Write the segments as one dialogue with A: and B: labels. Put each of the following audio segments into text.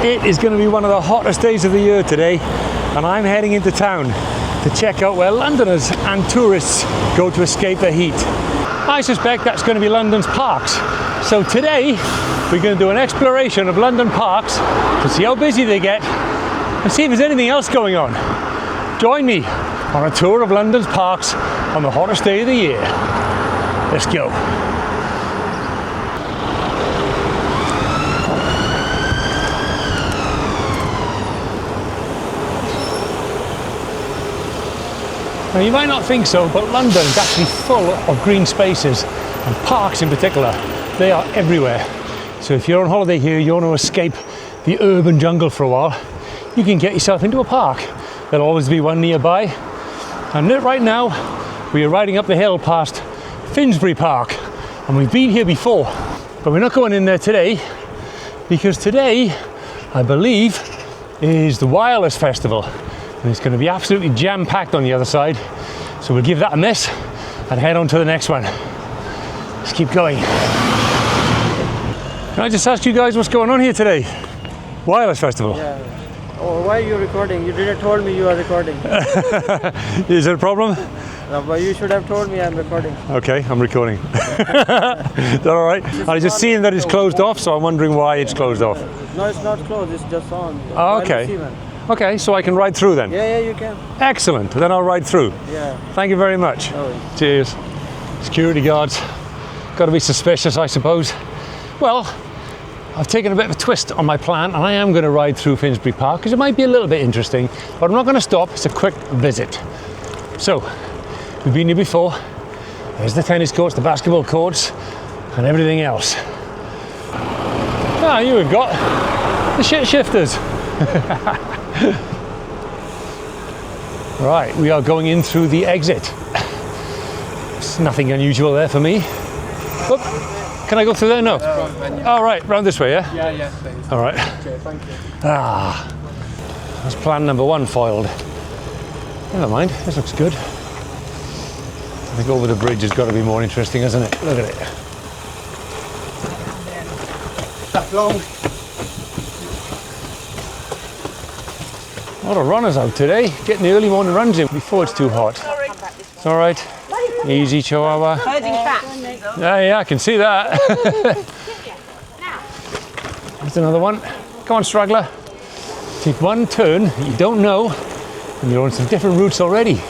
A: It is going to be one of the hottest days of the year today, and I'm heading into town to check out where Londoners and tourists go to escape the heat. I suspect that's going to be London's parks. So today we're going to do an exploration of London parks to see how busy they get and see if there's anything else going on. Join me on a tour of London's parks on the hottest day of the year. Let's go. Now you might not think so, but London is actually full of green spaces, and parks in particular. They are everywhere. So if you're on holiday here, you want to escape the urban jungle for a while, you can get yourself into a park. There'll always be one nearby. And right now, we are riding up the hill past Finsbury Park, and we've been here before, but we're not going in there today, because today, I believe, is the Wireless Festival. And it's going to be absolutely jam-packed on the other side. So we'll give that a miss and head on to the next one. Let's keep going. Can I just ask you guys what's going on here today? Wireless Festival.
B: Yeah. Oh, why are you recording? You didn't told me you are recording.
A: Is there a problem?
B: No, but you should have told me I'm recording.
A: Okay, I'm recording. Is that all right? I just seen that it's closed off, so I'm wondering why it's closed off.
B: No, it's not closed. It's just on.
A: Oh, okay. Okay, so I can ride through then?
B: Yeah, you can.
A: Excellent, then I'll ride through.
B: Yeah.
A: Thank you very much.
B: Oh.
A: Cheers. Security guards. Got to be suspicious, I suppose. Well, I've taken a bit of a twist on my plan, and I am going to ride through Finsbury Park because it might be a little bit interesting, but I'm not going to stop. It's a quick visit. So, we've been here before. There's the tennis courts, the basketball courts, and everything else. Ah, you have got the shit shifters. Right, we are going in through the exit. There's nothing unusual there for me. Oop. Can I go through there? No. Oh, right, round this way, yeah?
B: Yeah, please.
A: All right.
B: Okay, thank you.
A: Ah, that's plan number one foiled. Never mind, this looks good. I think over the bridge has got to be more interesting, hasn't it? Look at it.
B: That long.
A: A lot of runners out today, getting the early morning runs in before it's too hot. It's all right. Easy, Chihuahua. Yeah, I can see that. There's another one. Come on, straggler. Take one turn that you don't know, and you're on some different routes already.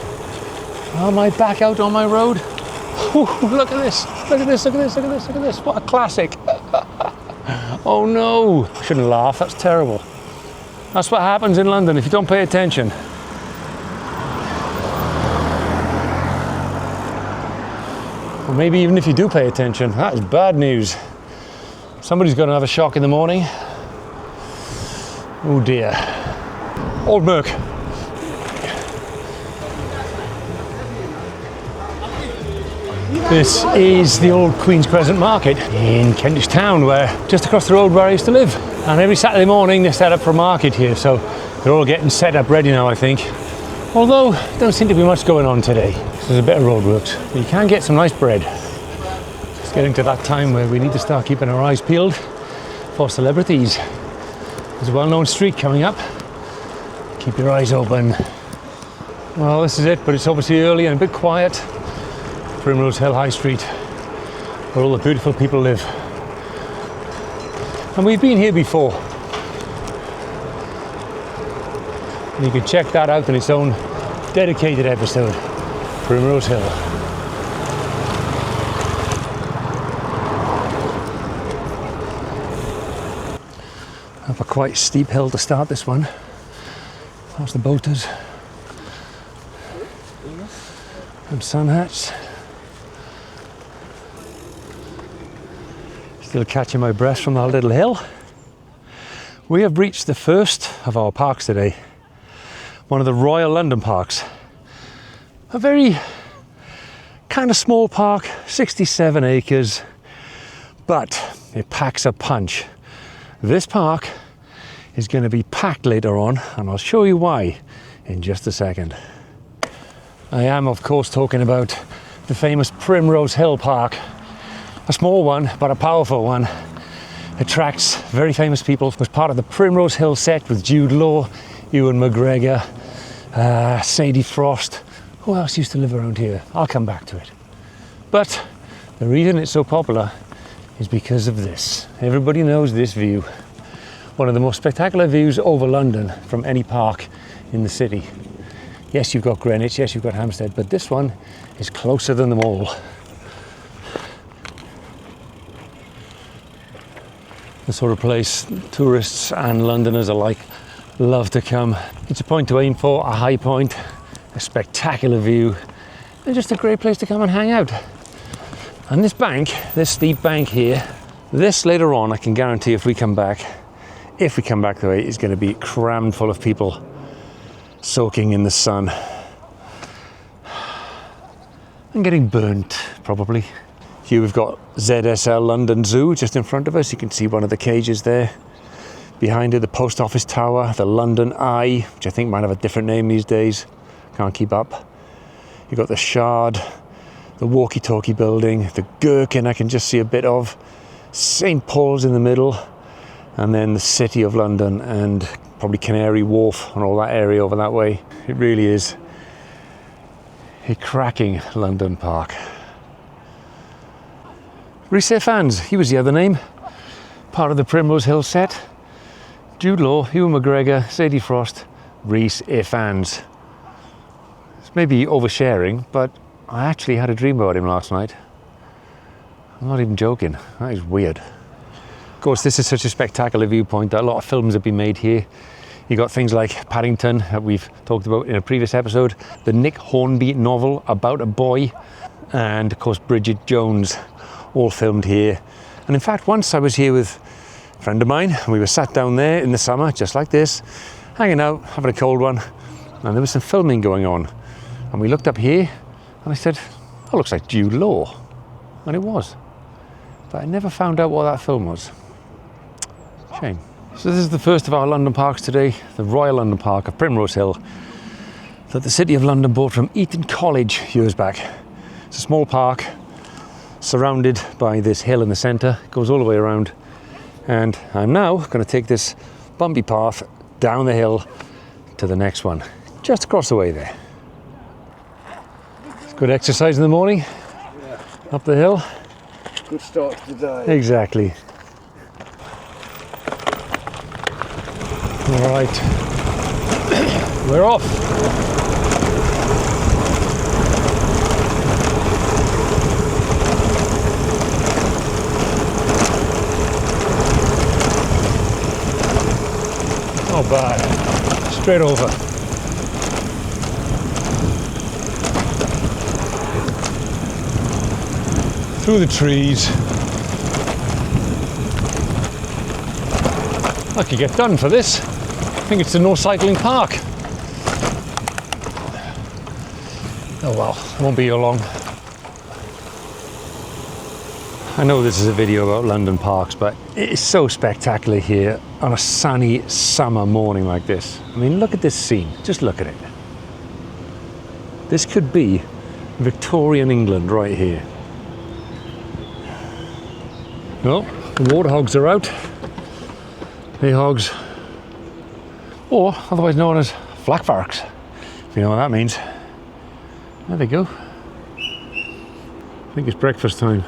A: Am I back out on my road? Ooh, look at this. Look at this, look at this, look at this, look at this. What a classic. Oh no. I shouldn't laugh, that's terrible. That's what happens in London if you don't pay attention. Or maybe even if you do pay attention, that is bad news. Somebody's going to have a shock in the morning. Oh dear. Old Merc. This is the old Queen's Crescent Market in Kentish Town, where just across the road where I used to live. And every Saturday morning they set up for a market here, so they're all getting set up ready now, I think. Although, there don't seem to be much going on today. There's a bit of roadworks, but you can get some nice bread. It's getting to that time where we need to start keeping our eyes peeled for celebrities. There's a well-known street coming up. Keep your eyes open. Well, this is it, but it's obviously early and a bit quiet. Primrose Hill High Street, where all the beautiful people live. And we've been here before. And you can check that out in its own dedicated episode, Primrose Hill. Up a quite steep hill to start this one. Past the boaters and sun hats. Still catching my breath from that little hill. We have reached the first of our parks today. One of the Royal London parks. A very kind of small park, 67 acres, but it packs a punch. This park is going to be packed later on, and I'll show you why in just a second. I am, of course, talking about the famous Primrose Hill Park. A small one, but a powerful one. attracts very famous people. It was part of the Primrose Hill set with Jude Law, Ewan McGregor, Sadie Frost. Who else used to live around here? I'll come back to it. But the reason it's so popular is because of this. Everybody knows this view. One of the most spectacular views over London from any park in the city. Yes, you've got Greenwich, yes, you've got Hampstead, but this one is closer than them all. The sort of place tourists and Londoners alike love to come. It's a point to aim for, a high point, a spectacular view, and just a great place to come and hang out. And this bank, this steep bank here, this later on, I can guarantee if we come back the way, is going to be crammed full of people soaking in the sun and getting burnt, probably. Here we've got ZSL London Zoo just in front of us. You can see one of the cages there. Behind it, the Post Office Tower, the London Eye, which I think might have a different name these days. Can't keep up. You've got the Shard, the Walkie-Talkie Building, the Gherkin I can just see a bit of, St Paul's in the middle, and then the City of London and probably Canary Wharf and all that area over that way. It really is a cracking London park. Rhys Ifans, he was the other name, part of the Primrose Hill set. Jude Law, Ewan McGregor, Sadie Frost, Rhys Ifans. It's maybe oversharing, but I actually had a dream about him last night. I'm not even joking, that is weird. Of course, this is such a spectacular viewpoint that a lot of films have been made here. You got things like Paddington that we've talked about in a previous episode, the Nick Hornby novel About a Boy, and of course Bridget Jones, all filmed here. And in fact, once I was here with a friend of mine, and we were sat down there in the summer, just like this, hanging out, having a cold one, and there was some filming going on. And we looked up here, and I said, that looks like Jude Law. And it was. But I never found out what that film was. Shame. So this is the first of our London parks today, the Royal London Park of Primrose Hill, that the City of London bought from Eton College years back. It's a small park, surrounded by this hill in the centre, goes all the way around. And I'm now going to take this bumpy path down the hill to the next one, just across the way there. It's good exercise in the morning,
B: Yeah.
A: up the hill.
B: Good start to the day.
A: Exactly. All right, we're off. Not bad. Straight over. Through the trees. I could get done for this. I think it's the no cycling park. Oh well, won't be here long. I know this is a video about London parks, but it is so spectacular here on a sunny summer morning like this. I mean, look at this scene, just look at it. This could be Victorian England right here. No, the warthogs are out. Hey hogs. Or otherwise known as flakvarks, if you know what that means. There they go. I think it's breakfast time.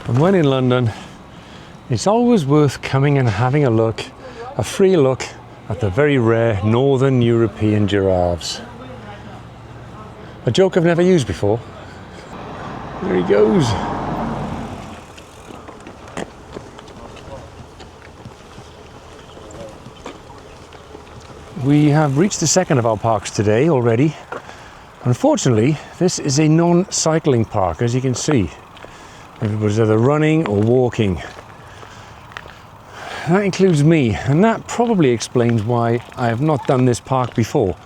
A: And when in London, it's always worth coming and having a look, a free look at the very rare Northern European giraffes. A joke I've never used before. There he goes. We have reached the second of our parks today already. Unfortunately, this is a non-cycling park, as you can see. Everybody's either running or walking. That includes me, and that probably explains why I have not done this park before,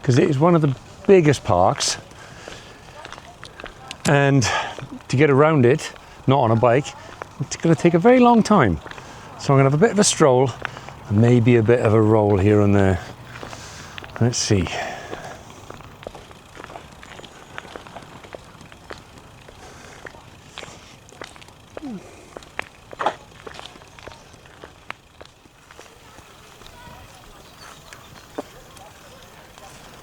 A: because it is one of the biggest parks, and to get around it, not on a bike, it's going to take a very long time. So I'm going to have a bit of a stroll, and maybe a bit of a roll here and there. Let's see.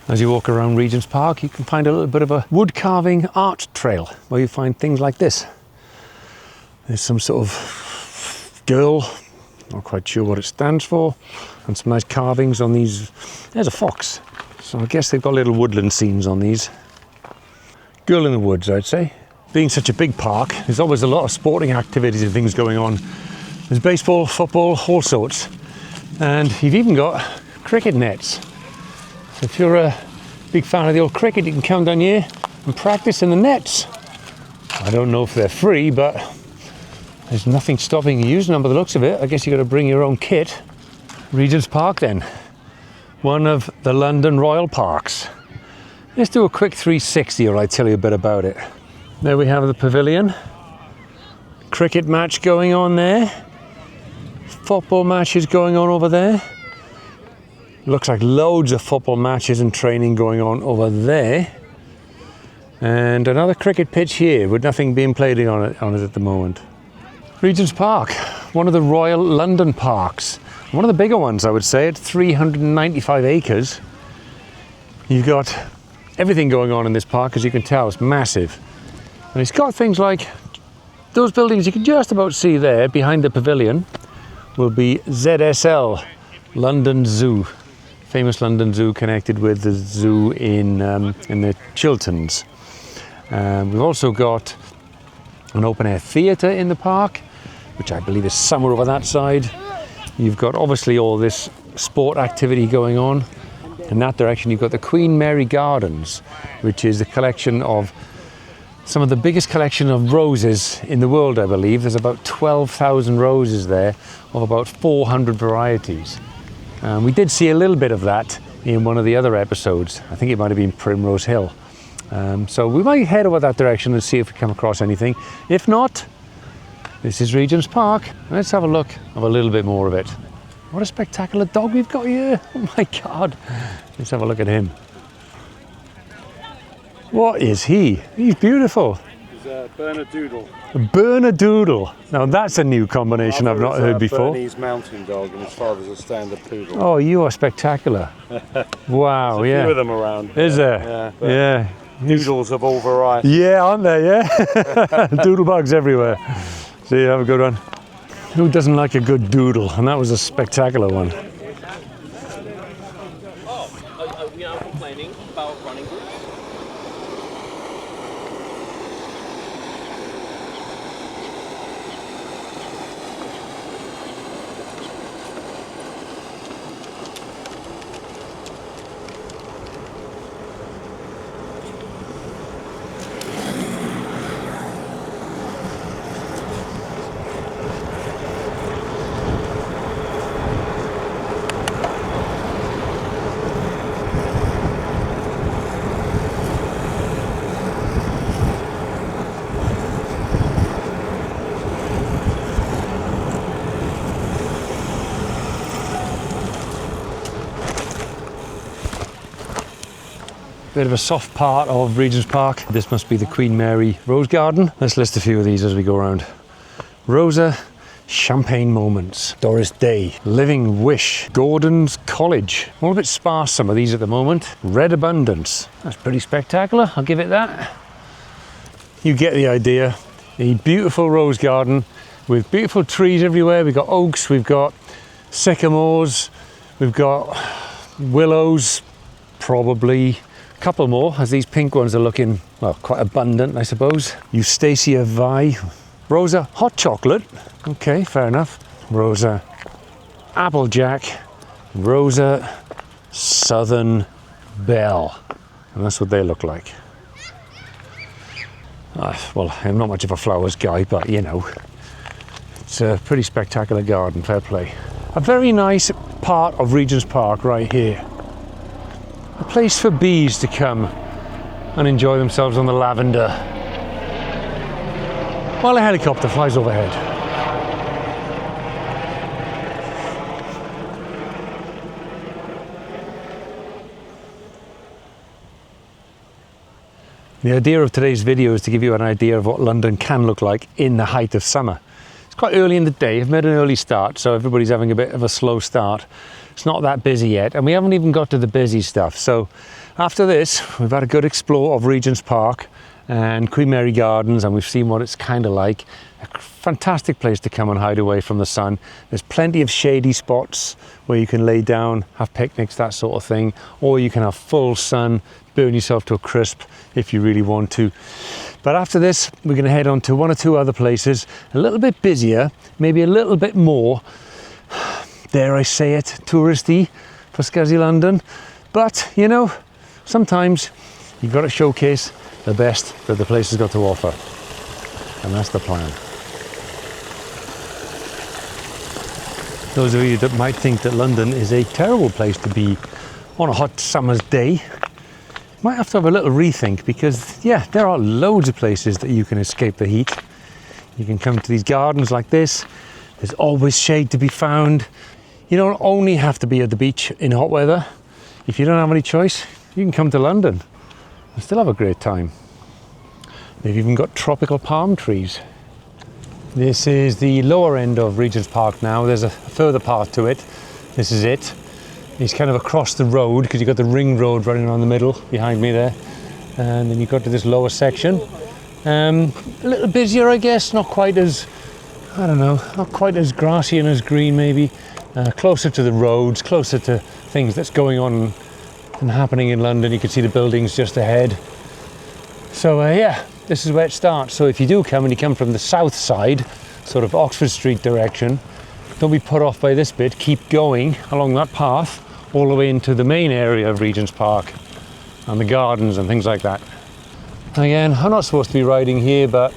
A: As you walk around Regent's Park, you can find a little bit of a wood carving art trail where you find things like this. There's some sort of girl, not quite sure what it stands for, and some nice carvings on these. There's a fox. So I guess they've got little woodland scenes on these. Girl in the woods, I'd say. Being such a big park, there's always a lot of sporting activities and things going on. There's baseball, football, all sorts. And you've even got cricket nets. So if you're a big fan of the old cricket, you can come down here and practice in the nets. I don't know if they're free, but there's nothing stopping you using them by the looks of it. I guess you've got to bring your own kit. Regent's Park then. One of the London Royal Parks. Let's do a quick 360 or I tell you a bit about it. There we have the pavilion. Cricket match going on there. Football matches going on over there. Looks like loads of football matches and training going on over there. And another cricket pitch here with nothing being played on it at the moment. Regent's Park, one of the Royal London parks. One of the bigger ones, I would say, at 395 acres. You've got everything going on in this park, as you can tell, it's massive. And it's got things like those buildings you can just about see there behind the pavilion will be ZSL, London Zoo. Famous London Zoo connected with the zoo in the Chilterns. We've also got an open-air theatre in the park, which I believe is somewhere over that side. You've got obviously all this sport activity going on. In that direction you've got the Queen Mary Gardens, which is a collection of some of the biggest collection of roses in the world, I believe. There's about 12,000 roses there of about 400 varieties. We did see a little bit of that in one of the other episodes. I think it might have been Primrose Hill. So we might head over that direction and see if we come across anything. If not, this is Regent's Park. Let's have a look of a little bit more of it. What a spectacular dog we've got here. Oh my God. Let's have a look at him. What is he? He's beautiful.
C: He's a Bernedoodle.
A: A Bernedoodle. Now that's a new combination I've not heard before.
C: Bernese mountain dog and his father's a standard poodle.
A: Oh, you are spectacular. Wow,
C: There's a
A: yeah.
C: few of them around.
A: Is there?
C: Yeah.
A: Yeah.
C: Doodles of all varieties.
A: Yeah, aren't there? Yeah. Doodle bugs everywhere. See, have a good one. Who doesn't like a good doodle? And that was a spectacular one.
D: We are complaining about running groups.
A: Bit of a soft part of Regent's Park. This must be the Queen Mary Rose Garden. Let's list a few of these as we go around. Rosa, Champagne Moments, Doris Day, Living Wish, Gordon's College. All a bit sparse, some of these at the moment. Red Abundance. That's pretty spectacular, I'll give it that. You get the idea. A beautiful rose garden with beautiful trees everywhere. We've got oaks, we've got sycamores, we've got willows, probably. Couple more, as these pink ones are looking, well, quite abundant, I suppose. Eustacia Vi, Rosa Hot Chocolate, okay, fair enough. Rosa Applejack, Rosa Southern Belle, and that's what they look like. Well, I'm not much of a flowers guy, but you know, it's a pretty spectacular garden, fair play. A very nice part of Regent's Park right here. A place for bees to come and enjoy themselves on the lavender while a helicopter flies overhead. The idea of today's video is to give you an idea of what London can look like in the height of summer. It's quite early in the day. I've made an early start, so everybody's having a bit of a slow start. It's not that busy yet, and we haven't even got to the busy stuff. So after this, we've had a good explore of Regents Park and Queen Mary Gardens, and we've seen what it's kind of like. A fantastic place to come and hide away from the sun. There's plenty of shady spots where you can lay down, have picnics, that sort of thing, or you can have full sun, burn yourself to a crisp if you really want to. But after this, we're going to head on to one or two other places, a little bit busier, maybe a little bit more, dare I say it, touristy for ScuzzyLondon. But, you know, sometimes you've got to showcase the best that the place has got to offer. And that's the plan. Those of you that might think that London is a terrible place to be on a hot summer's day, might have to have a little rethink, because yeah, there are loads of places that you can escape the heat. You can come to these gardens like this. There's always shade to be found. You don't only have to be at the beach in hot weather. If you don't have any choice, you can come to London and still have a great time. They've even got tropical palm trees. This is the lower end of Regent's Park now. There's a further part to it. This is it. It's kind of across the road, because you've got the ring road running around the middle behind me there. And then you've got to this lower section. A little busier, I guess, not quite as, I don't know, not quite as grassy and as green maybe. Closer to the roads, closer to things that's going on and happening in London. You can see the buildings just ahead. So yeah, this is where it starts. So if you do come, and you come from the south side, sort of Oxford Street direction, don't be put off by this bit. Keep going along that path all the way into the main area of Regent's Park and the gardens and things like that. Again, I'm not supposed to be riding here, but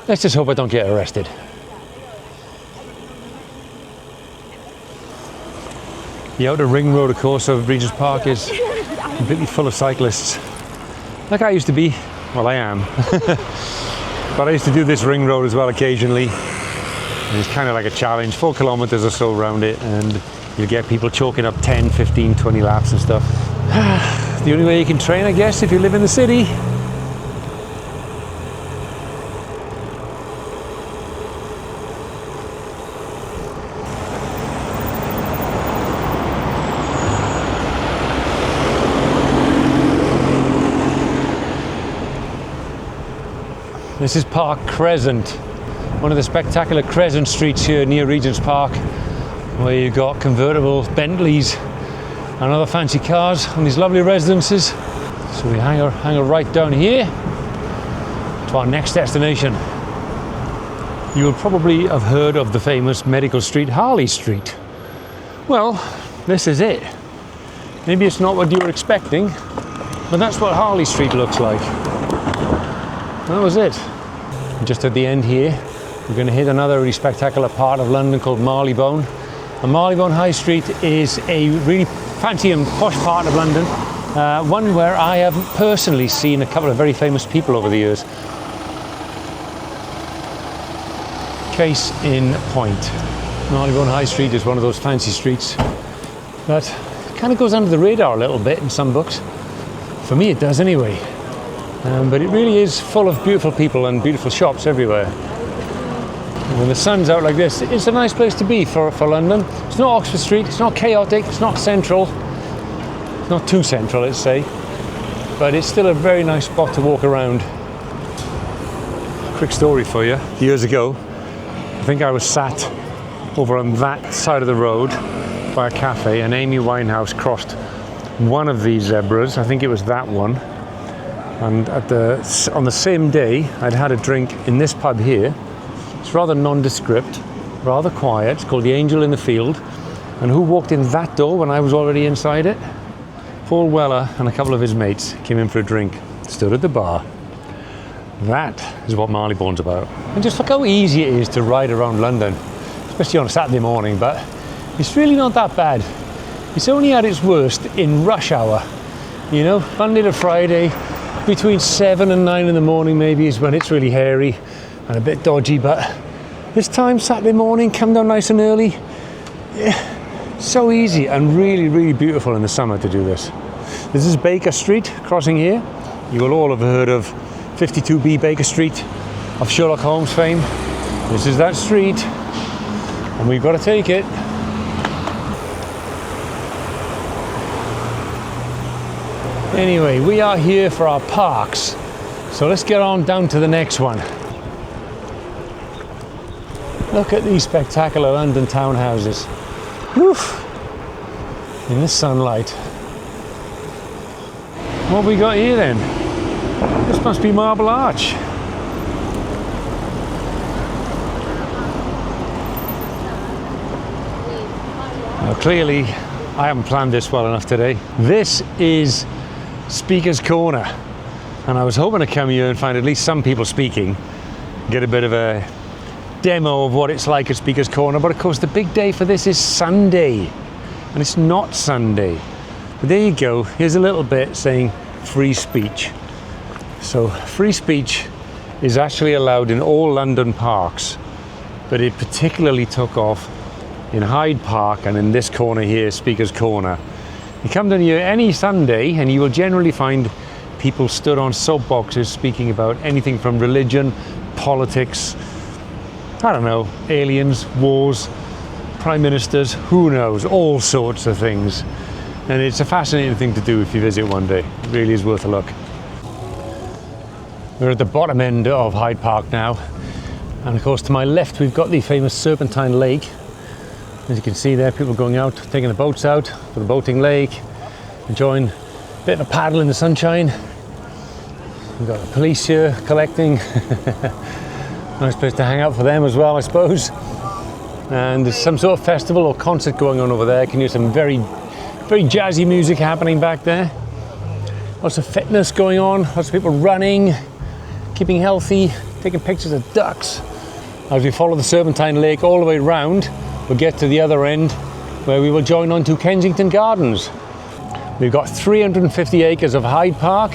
A: let's just hope I don't get arrested. The outer ring road, of course, of Regent's Park is completely full of cyclists. Like I used to be. Well, I am. But I used to do this ring road as well occasionally. And it's kind of like a challenge, 4 kilometers or so around it, and you'll get people chalking up 10, 15, 20 laps and stuff. The only way you can train, I guess, if you live in the city. This is Park Crescent, one of the spectacular crescent streets here near Regent's Park, where you've got convertible Bentleys and other fancy cars on these lovely residences. So we hang a right down here to our next destination. You will probably have heard of the famous medical street, Harley Street. Well, this is it. Maybe it's not what you were expecting, but that's what Harley Street looks like. That was it. Just at the end here, we're going to hit another really spectacular part of London called Marylebone. And Marylebone High Street is a really fancy and posh part of London, one where I have personally seen a couple of very famous people over the years. Case in point. Marylebone High Street is one of those fancy streets that kind of goes under the radar a little bit in some books. For me it does anyway. But it really is full of beautiful people and beautiful shops everywhere. And when the sun's out like this, it's a nice place to be for London. It's not Oxford Street, it's not chaotic, it's not central. It's not too central, let's say. But it's still a very nice spot to walk around. Quick story for you. Years ago, I think I was sat over on that side of the road by a cafe, and Amy Winehouse crossed one of these zebras. I think it was that one. And on the same day, I'd had a drink in this pub here. It's rather nondescript, rather quiet. It's called the Angel in the Field. And who walked in that door when I was already inside it? Paul Weller and a couple of his mates came in for a drink, stood at the bar. That is what Marylebone's about. And just look how easy it is to ride around London, especially on a Saturday morning, but it's really not that bad. It's only at its worst in rush hour. You know, Monday to Friday, between 7 and 9 in the morning maybe is when it's really hairy and a bit dodgy, but this time, Saturday morning, come down nice and early. Yeah, so easy and really, really beautiful in the summer to do this. This is Baker Street, crossing here. You will all have heard of 52B Baker Street of Sherlock Holmes fame. This is that street, and we've got to take it. Anyway, we are here for our parks, so let's get on down to the next one. Look at these spectacular London townhouses. Woof! In the sunlight. What have we got here then? This must be Marble Arch. Now clearly, I haven't planned this well enough today. This is Speaker's Corner. And I was hoping to come here and find at least some people speaking, get a bit of a demo of what it's like at Speaker's Corner. But of course, the big day for this is Sunday. And it's not Sunday. But there you go. Here's a little bit saying free speech. So free speech is actually allowed in all London parks, but it particularly took off in Hyde Park and in this corner here, Speaker's Corner. You come down here any Sunday and you will generally find people stood on soapboxes speaking about anything from religion, politics, I don't know, aliens, wars, prime ministers, who knows, all sorts of things. And it's a fascinating thing to do if you visit one day. It really is worth a look. We're at the bottom end of Hyde Park now. And of course, to my left, we've got the famous Serpentine Lake. As you can see there, people going out, taking the boats out for the boating lake, enjoying a bit of a paddle in the sunshine. We've got the police here collecting. Nice place to hang out for them as well, I suppose. And there's some sort of festival or concert going on over there. You can hear some very jazzy music happening back there. Lots of fitness going on, lots of people running, keeping healthy, taking pictures of ducks. As we follow the Serpentine Lake all the way round, we'll get to the other end where we will join on to Kensington Gardens. We've got 350 acres of Hyde Park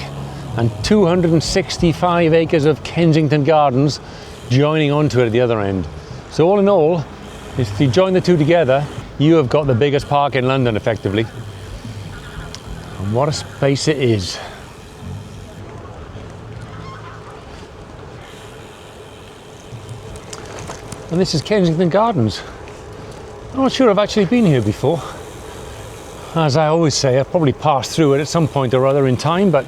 A: and 265 acres of Kensington Gardens joining onto it at the other end. So all in all, if you join the two together, you have got the biggest park in London effectively. And what a space it is. And this is Kensington Gardens. I'm not sure I've actually been here before. As I always say, I've probably passed through it at some point or other in time, but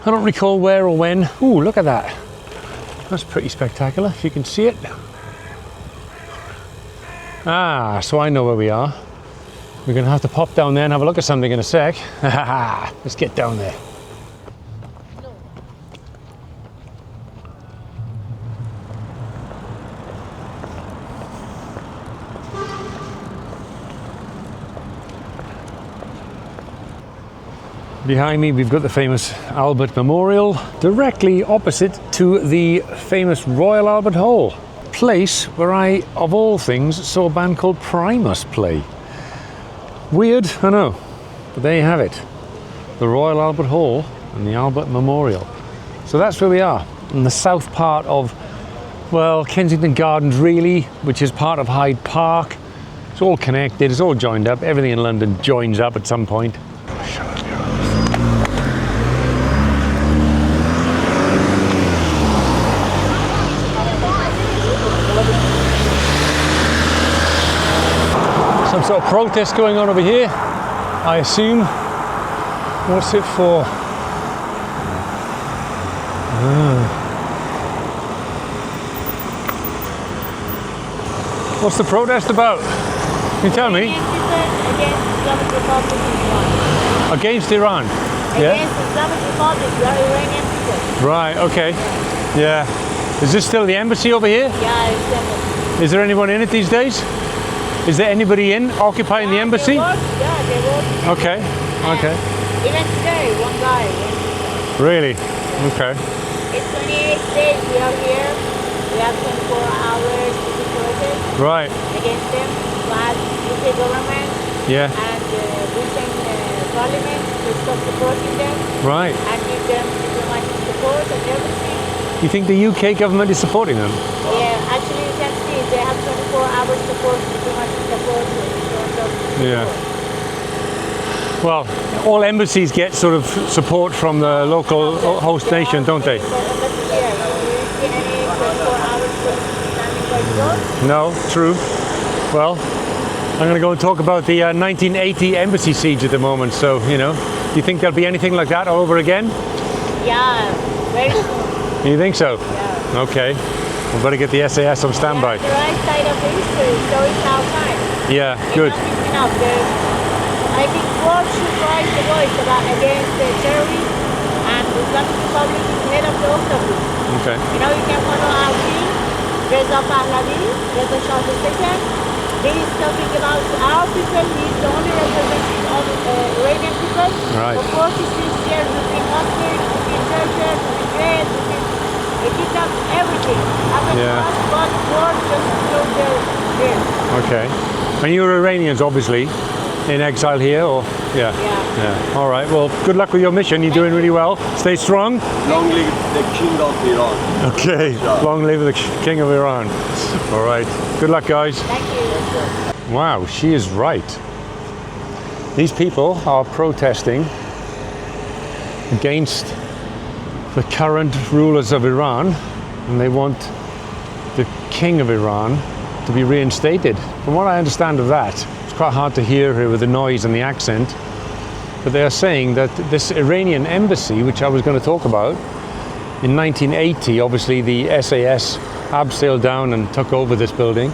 A: I don't recall where or when. Ooh, look at that. That's pretty spectacular, if you can see it. Ah, so I know where we are. We're going to have to pop down there and have a look at something in a sec. Let's get down there. Behind me, we've got the famous Albert Memorial, directly opposite to the famous Royal Albert Hall. Place where I, of all things, saw a band called Primus play. Weird, I know, but there you have it. The Royal Albert Hall and the Albert Memorial. So that's where we are, in the south part of, well, Kensington Gardens really, which is part of Hyde Park. It's all connected, it's all joined up. Everything in London joins up at some point. Some sort of protest going on over here, I assume. What's it for? What's the protest about? Can you tell me? Against Iran? Yeah?
E: Against the Islamic Republic, we are Iranian people.
A: Right, okay. Yeah. Is this still the embassy over here?
E: Yeah, it's definitely.
A: Is there anyone in it these days? Is there anybody in occupying the embassy?
E: They work.
A: Okay, okay.
E: Even today, one guy.
A: Really? Okay.
E: It's 28 days we are here. We have 24 hours to be protest
A: Right.
E: against them. But UK government
A: Yeah.
E: and Britain Parliament to stop supporting them
A: Right.
E: and give them diplomatic support and everything.
A: You think the UK government is supporting them?
E: Yeah, actually you can see they have 24 hours support, diplomatic support in front of
A: Yeah. Well, all embassies get sort of support from the local host nation, don't they?
E: But here, do you see any 24 hours standing by the door?
A: No, true. Well, I'm going to go and talk about the 1980 embassy siege at the moment. So, you know, do you think there'll be anything like that all over again?
E: Yeah, very soon.
A: You think so?
E: Yeah.
A: Okay. We better get the SAS on standby.
E: The right side of the history, so it's our time.
A: Yeah, good.
E: Enough. I think God should raise the voice about against the terrorists, and the Islamic Republic is head of the octopus.
A: Okay.
E: You know, you can follow our king, Reza Pahlavi, Reza Shah II. He is talking about our people. He is the only representative of Iranian people.
A: Right.
E: For 46 years, we've been hostage, we've been tortured, we've been raped, we've been kidnapped, everything. Happened to us, but God just closed their ears.
A: Okay. And you're Iranians, obviously, in exile here, or? Yeah.
E: Yeah.
A: All right. Well, good luck with your mission. You're doing really well. Stay strong.
F: Long live the King of Iran.
A: Okay. Long live the King of Iran. All right. Good luck, guys.
E: Thank you.
A: Wow, she is right. These people are protesting against the current rulers of Iran, and they want the King of Iran to be reinstated. From what I understand of that, it's quite hard to hear here with the noise and the accent, but they are saying that this Iranian embassy, which I was going to talk about, in 1980, obviously the SAS abseiled down and took over this building,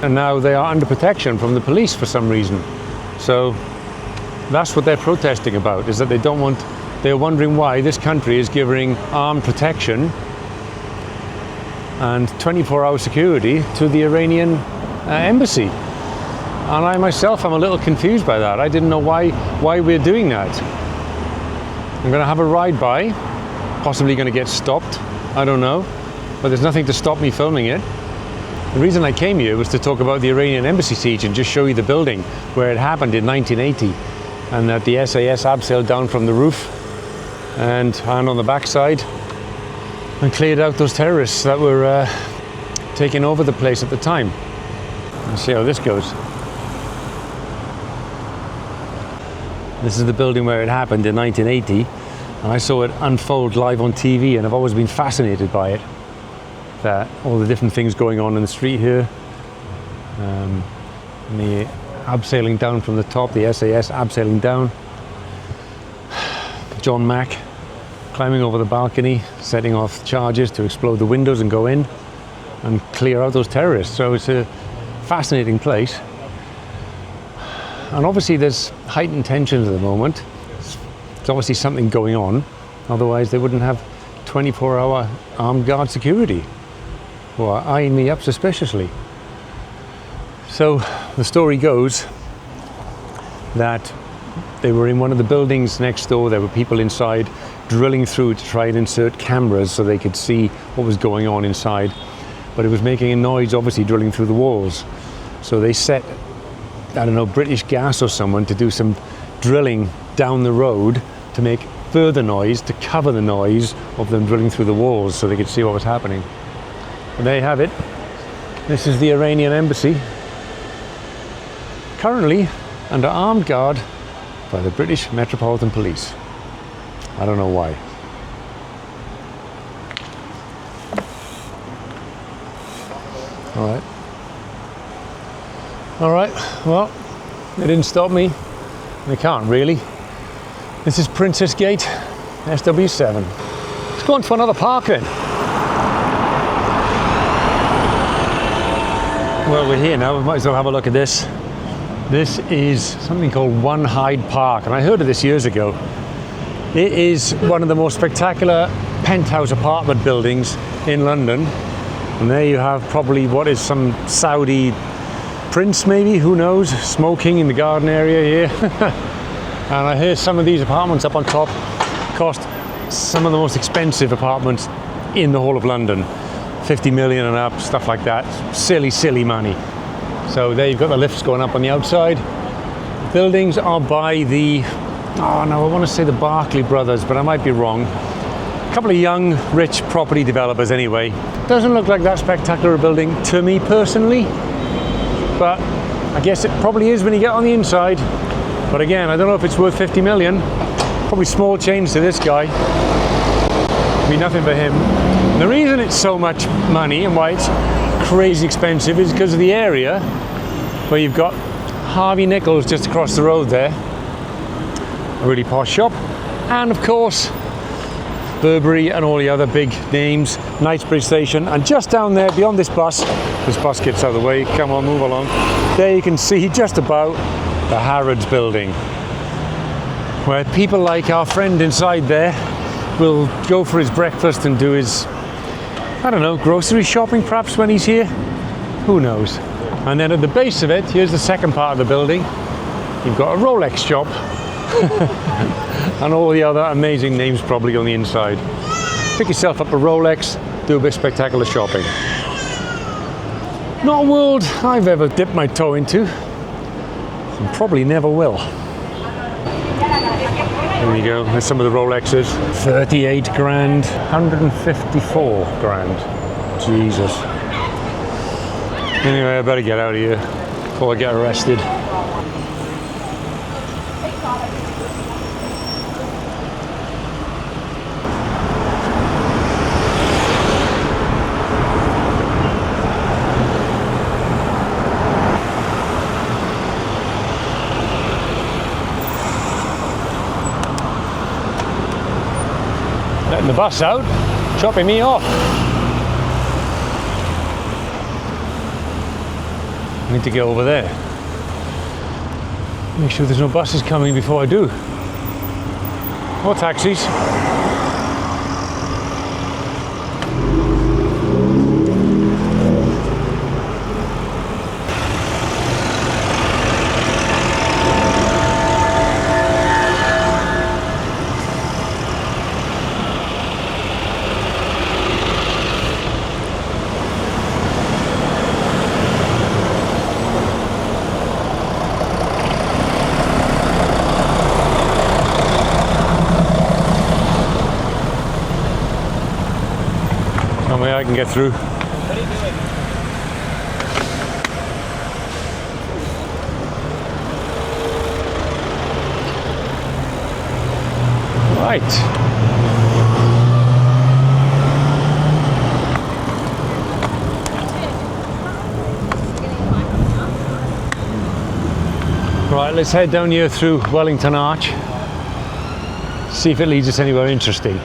A: and now they are under protection from the police for some reason. So that's what they're protesting about, is that they don't want, they're wondering why this country is giving armed protection and 24-hour security to the Iranian embassy. And I myself am a little confused by that. I didn't know why we're doing that. I'm going to have a ride by, possibly going to get stopped, I don't know, but there's nothing to stop me filming it. The reason I came here was to talk about the Iranian embassy siege and just show you the building where it happened in 1980, and that the SAS abseiled down from the roof and on the backside and cleared out those terrorists that were taking over the place at the time. Let's see how this goes. This is the building where it happened in 1980, and I saw it unfold live on TV, and I've always been fascinated by it. That all the different things going on in the street here, and the abseiling down from the top, the SAS abseiling down. John Mack climbing over the balcony, setting off charges to explode the windows and go in and clear out those terrorists. So it's a fascinating place. And obviously there's heightened tensions at the moment. There's obviously something going on, otherwise they wouldn't have 24-hour armed guard security who are eyeing me up suspiciously. So the story goes that they were in one of the buildings next door. There were people inside drilling through to try and insert cameras so they could see what was going on inside, but it was making a noise, obviously drilling through the walls. So they set, I don't know, British Gas or someone to do some drilling down the road to make further noise, to cover the noise of them drilling through the walls so they could see what was happening. And there you have it. This is the Iranian embassy, currently under armed guard by the British Metropolitan Police. I don't know why. All right, well, they didn't stop me. They can't really. This is Princess Gate, SW7. Let's go on to another park then. Well, we're here now, we might as well have a look at this. This is something called One Hyde Park, and I heard of this years ago. It is one of the most spectacular penthouse apartment buildings in London. And there you have probably what is some Saudi prince maybe, who knows, smoking in the garden area here. And I hear some of these apartments up on top cost some of the most expensive apartments in the whole of London. 50 million and up, stuff like that. Silly, silly money. So there you've got the lifts going up on the outside. Buildings are by the, oh no, I want to say the Barclay brothers, but I might be wrong. A couple of young, rich property developers anyway. Doesn't look like that spectacular a building to me personally, but I guess it probably is when you get on the inside. But again, I don't know if it's worth 50 million. Probably small change to this guy. Be nothing for him. And the reason it's so much money and why it's crazy expensive is because of the area where you've got Harvey Nichols just across the road there. A really posh shop. And of course, Burberry and all the other big names, Knightsbridge Station, and just down there beyond this bus gets out of the way, come on, move along, there you can see just about the Harrods building, where people like our friend inside there will go for his breakfast and do his, I don't know, grocery shopping perhaps when he's here, who knows. And then at the base of it, here's the second part of the building, you've got a Rolex shop and all the other amazing names probably on the inside. Pick yourself up a Rolex, do a bit of spectacular shopping. Not a world I've ever dipped my toe into, and probably never will. There we go, there's some of the Rolexes. 38 grand, 154 grand. Jesus. Anyway, I better get out of here before I get arrested. Letting the bus out, chopping me off. I need to get over there. Make sure there's no buses coming before I do. Or taxis. I can get through. Right. Right, let's head down here through Wellington Arch. See if it leads us anywhere interesting.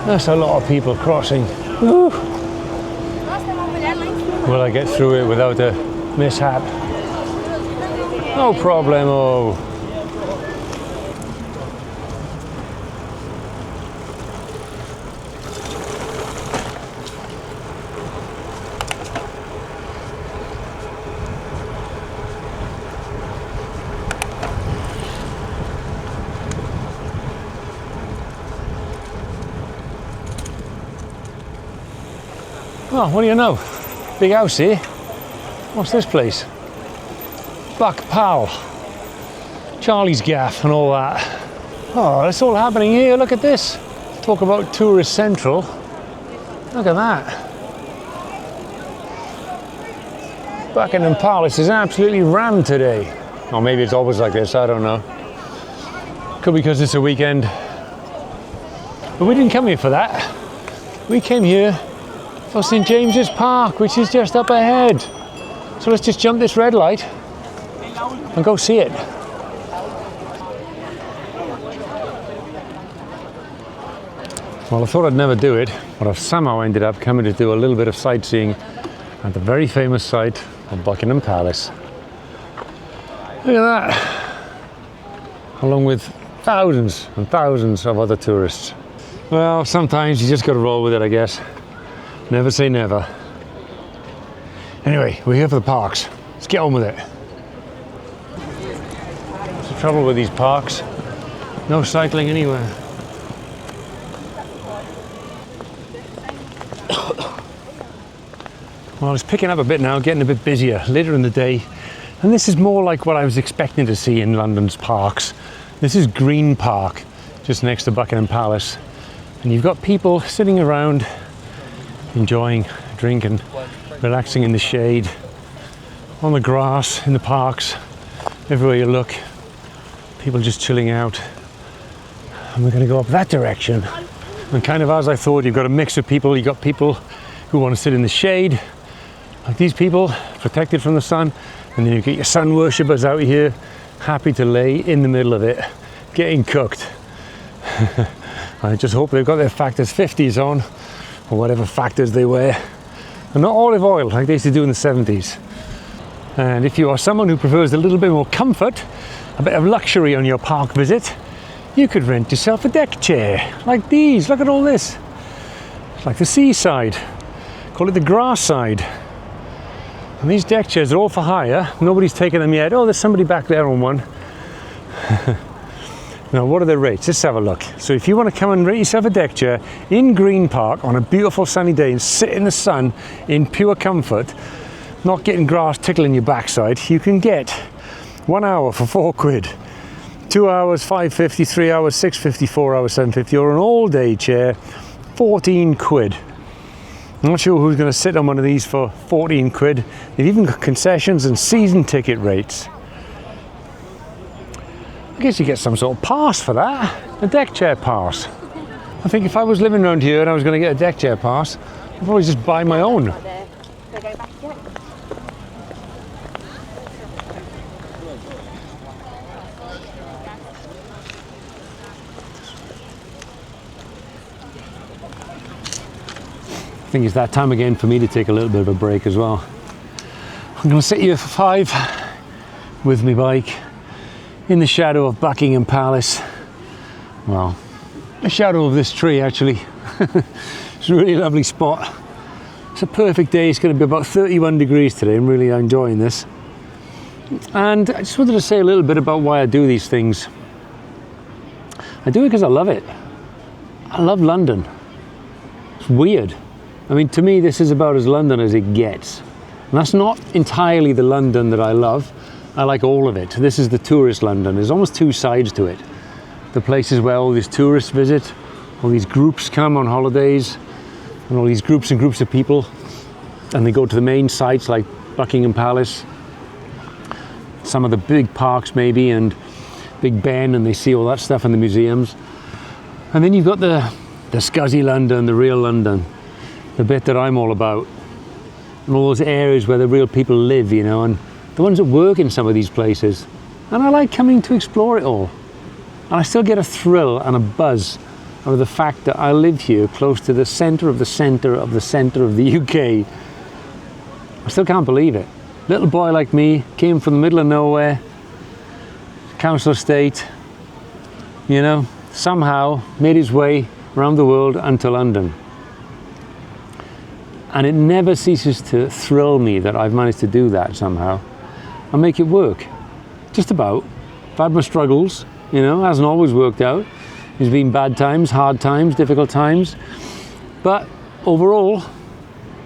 A: That's a lot of people crossing. Woo. Will I get through it without a mishap? No problemo. Oh, what do you know? Big house here. What's this place? Buck Pal. Charlie's Gaff and all that. Oh, it's all happening here. Look at this. Talk about tourist central. Look at that. Buckingham Palace is absolutely rammed today. Or maybe it's always like this, I don't know. Could be because it's a weekend. But we didn't come here for that. We came here for St James's Park, which is just up ahead. So let's just jump this red light and go see it. Well, I thought I'd never do it, but I've somehow ended up coming to do a little bit of sightseeing at the very famous site of Buckingham Palace. Look at that. Along with thousands and thousands of other tourists. Well, sometimes you just got to roll with it, I guess. Never say never. Anyway, we're here for the parks. Let's get on with it. What's the trouble with these parks? No cycling anywhere. Well, it's picking up a bit now, getting a bit busier later in the day. And this is more like what I was expecting to see in London's parks. This is Green Park, just next to Buckingham Palace. And you've got people sitting around enjoying a drink and relaxing in the shade, on the grass, in the parks, everywhere you look, people just chilling out. And we're going to go up that direction. And kind of as I thought, you've got a mix of people. You've got people who want to sit in the shade, like these people, protected from the sun. And then you get your sun worshippers out here, happy to lay in the middle of it, getting cooked. I just hope they've got their Factors 50s on, or whatever factors they wear. And not olive oil, like they used to do in the 70s. And if you are someone who prefers a little bit more comfort, a bit of luxury on your park visit, you could rent yourself a deck chair, like these. Look at all this. It's like the seaside. Call it the grass side. And these deck chairs are all for hire. Nobody's taken them yet. Oh, there's somebody back there on one. Now, what are the rates? Let's have a look. So if you want to come and rent yourself a deck chair in Green Park on a beautiful sunny day and sit in the sun in pure comfort, not getting grass tickling your backside, you can get 1 hour for £4. 2 hours, £5.50, 3 hours, £6.50, 4 hours, £7.50, or an all-day chair, £14. I'm not sure who's going to sit on one of these for £14. They've even got concessions and season ticket rates. I guess you get some sort of pass for that, a deck chair pass. I think if I was living around here and I was going to get a deck chair pass, I'd probably just buy my own. I think it's that time again for me to take a little bit of a break as well. I'm going to sit here for 5 with my bike in the shadow of Buckingham Palace. Well, the shadow of this tree actually. It's a really lovely spot. It's a perfect day. It's going to be about 31 degrees today. I'm really enjoying this. And I just wanted to say a little bit about why I do these things. I do it because I love it. I love London. It's weird. I mean, to me, this is about as London as it gets. And that's not entirely the London that I love. I like all of it. This is the tourist London. There's almost two sides to it. The places where all these tourists visit, all these groups come on holidays, and all these groups and groups of people, and they go to the main sites like Buckingham Palace, some of the big parks maybe, and Big Ben, and they see all that stuff in the museums. And then you've got the ScuzzyLondon, the real London, the bit that I'm all about, and all those areas where the real people live, you know, and the ones that work in some of these places. And I like coming to explore it all. And I still get a thrill and a buzz out of the fact that I live here close to the centre of the centre of the centre of the UK. I still can't believe it. Little boy like me came from the middle of nowhere, council estate, you know, somehow made his way around the world and to London. And it never ceases to thrill me that I've managed to do that somehow and make it work. Just about. I've had my struggles, you know, hasn't always worked out. There's been bad times, hard times, difficult times. But overall,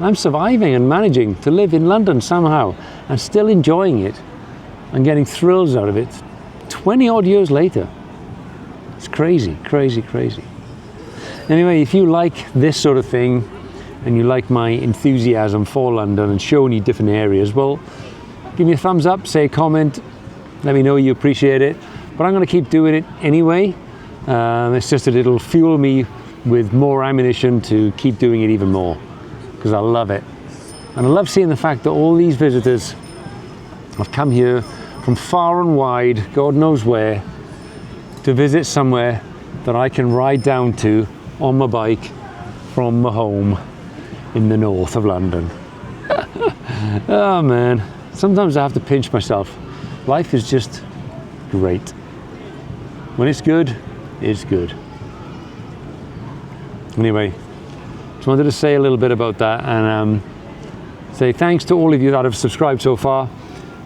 A: I'm surviving and managing to live in London somehow and still enjoying it and getting thrills out of it 20 odd years later. It's crazy, crazy, crazy. Anyway, if you like this sort of thing and you like my enthusiasm for London and showing you different areas, well, give me a thumbs up, say a comment, let me know you appreciate it. But I'm going to keep doing it anyway. It's just that it'll fuel me with more ammunition to keep doing it even more, because I love it. And I love seeing the fact that all these visitors have come here from far and wide, God knows where, to visit somewhere that I can ride down to on my bike from my home in the north of London. Oh man, sometimes I have to pinch myself. Life is just great. When it's good, it's good. Anyway, just wanted to say a little bit about that and say thanks to all of you that have subscribed so far.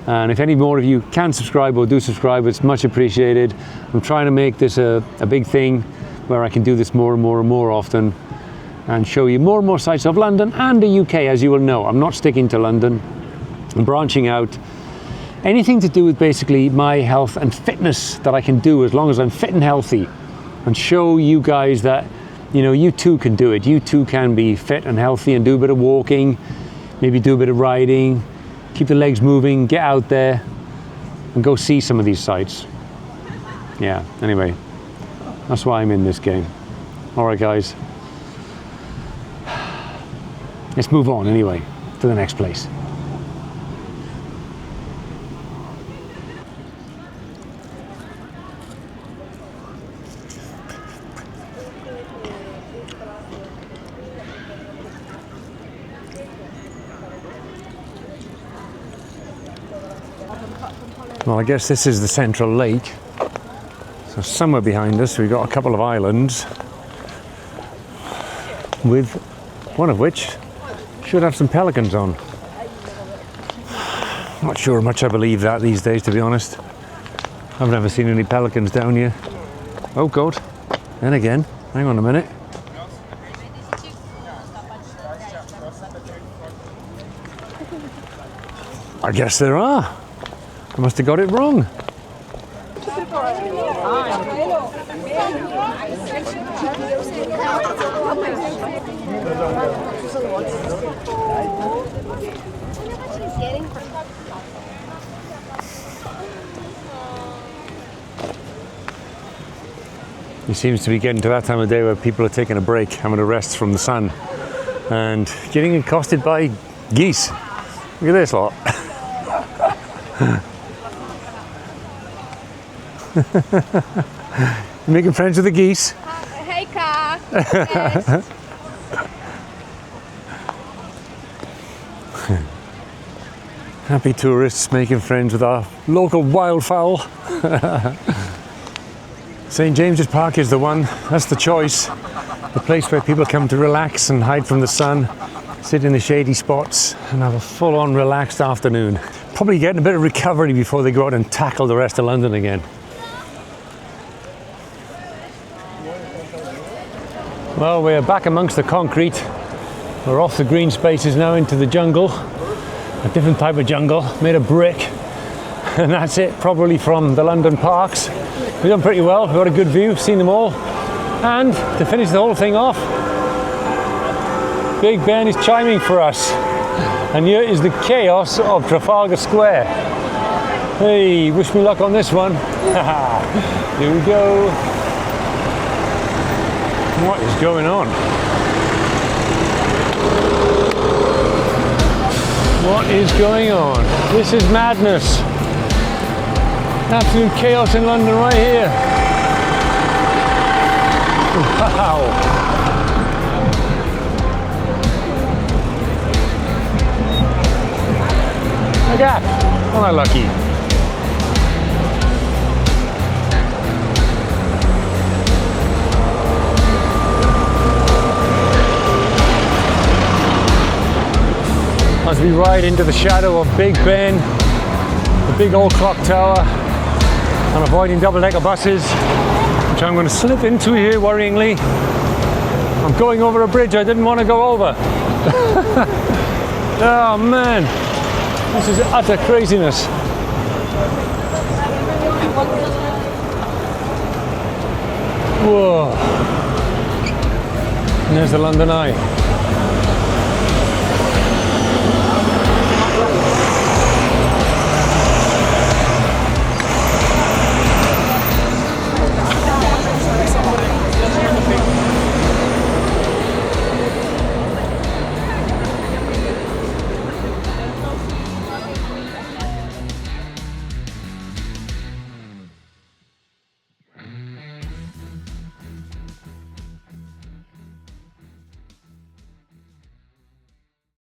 A: And if any more of you can subscribe or do subscribe, it's much appreciated. I'm trying to make this a big thing where I can do this more and more and more often and show you more and more sites of London and the UK, as you will know. I'm not sticking to London. I'm branching out. Anything to do with basically my health and fitness that I can do as long as I'm fit and healthy, and show you guys that, you know, you too can do it. You too can be fit and healthy and do a bit of walking, maybe do a bit of riding, keep the legs moving, get out there and go see some of these sights. Yeah, anyway, that's why I'm in this game. All right, guys. Let's move on anyway to the next place. Well, I guess this is the central lake. So somewhere behind us we've got a couple of islands, with one of which should have some pelicans on. Not sure much I believe that these days, to be honest. I've never seen any pelicans down here. Oh God, then again, hang on a minute. I guess there are. I must have got it wrong. It seems to be getting to that time of day where people are taking a break, having a rest from the sun, and getting accosted by geese. Look at this lot. You making friends with the geese?
G: Hey, Car. Yes.
A: Happy tourists making friends with our local wildfowl. St. James's Park is the one, that's the choice. The place where people come to relax and hide from the sun, sit in the shady spots and have a full-on relaxed afternoon. Probably getting a bit of recovery before they go out and tackle the rest of London again. Well, we're back amongst the concrete. We're off the green spaces now into the jungle. A different type of jungle, made of brick. And that's it, probably from the London parks. We've done pretty well, we've got a good view, seen them all. And to finish the whole thing off, Big Ben is chiming for us. And here is the chaos of Trafalgar Square. Hey, wish me luck on this one. Here we go. What is going on? What is going on? This is madness. Absolute chaos in London right here. Wow. Look at that. Am I lucky? As we ride into the shadow of Big Ben, the big old clock tower, and avoiding double-decker buses, which I'm going to slip into here worryingly. I'm going over a bridge I didn't want to go over. Oh man, this is utter craziness. Whoa. And there's the London Eye.